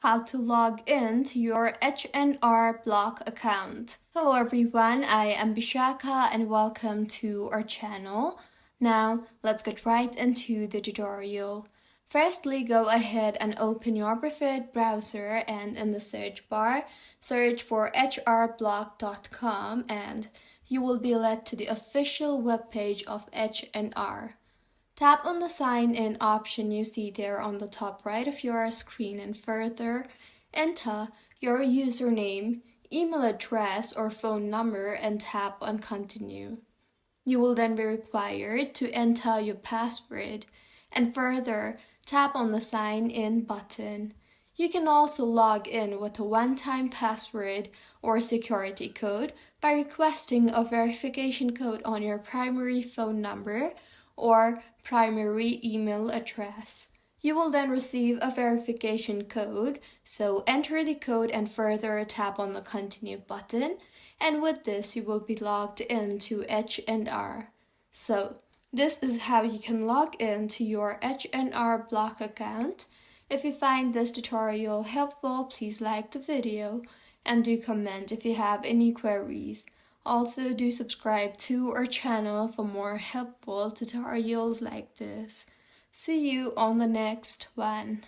how to log in to your H&R Block account. Hello everyone, I am Bishaka and welcome to our channel. Now, let's get right into the tutorial. Firstly, go ahead and open your preferred browser and in the search bar, search for hrblock.com and you will be led to the official webpage of H&R. Tap on the sign in option you see there on the top right of your screen and further enter your username, email address or phone number and tap on continue. You will then be required to enter your password and further tap on the sign in button. You can also log in with a one-time password or security code by requesting a verification code on your primary phone number or primary email address. You will then receive a verification code, so enter the code and further tap on the continue button, and with this you will be logged into H&R. So, this is how you can log in to your H&R Block account. If you find this tutorial helpful, please like the video and do comment if you have any queries. Also, do subscribe to our channel for more helpful tutorials like this. See you on the next one.